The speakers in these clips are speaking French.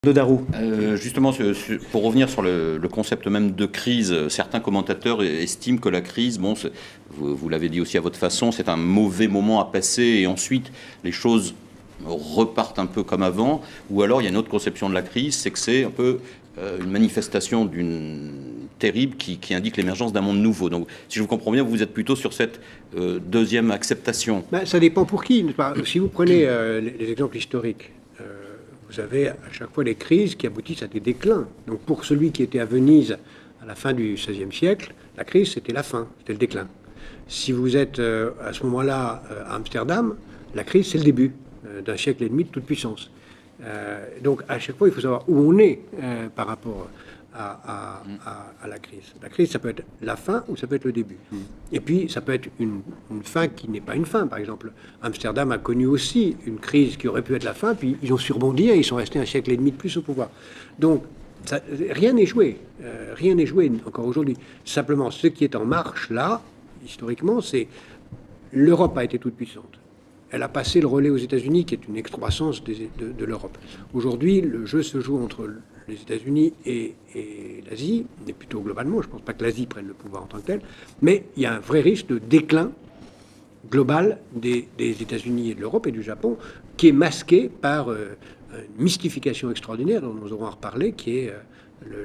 de Darou. Justement, pour revenir sur le concept même de crise, certains commentateurs estiment que la crise, bon, vous l'avez dit aussi à votre façon, c'est un mauvais moment à passer et ensuite les choses repartent un peu comme avant. Ou alors il y a une autre conception de la crise, c'est que c'est un peu une manifestation d'une terrible qui indique l'émergence d'un monde nouveau. Donc, si je vous comprends bien, vous êtes plutôt sur cette deuxième acceptation. Ben, ça dépend pour qui. Si vous prenez les exemples historiques, vous avez à chaque fois des crises qui aboutissent à des déclins. Donc pour celui qui était à Venise à la fin du XVIe siècle, la crise c'était la fin, c'était le déclin. Si vous êtes à ce moment-là à Amsterdam, la crise c'est le début d'un siècle et demi de toute puissance. Donc à chaque fois il faut savoir où on est par rapport à la crise. La crise, ça peut être la fin ou ça peut être le début. Et puis, ça peut être une fin qui n'est pas une fin. Par exemple, Amsterdam a connu aussi une crise qui aurait pu être la fin, puis ils ont surbondi et ils sont restés un siècle et demi de plus au pouvoir. Donc, rien n'est joué. Rien n'est joué encore aujourd'hui. Simplement, ce qui est en marche, là, historiquement, c'est l'Europe a été toute puissante. Elle a passé le relais aux États-Unis, qui est une excroissance de l'Europe. Aujourd'hui, le jeu se joue entre les États-Unis et l'Asie, et plutôt globalement. Je ne pense pas que l'Asie prenne le pouvoir en tant que tel, mais il y a un vrai risque de déclin global des États-Unis et de l'Europe et du Japon, qui est masqué par une mystification extraordinaire, dont nous aurons à reparler, qui est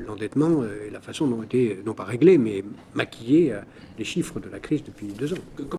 l'endettement et la façon dont ont été, non pas réglés, mais maquillés les chiffres de la crise depuis 2 ans.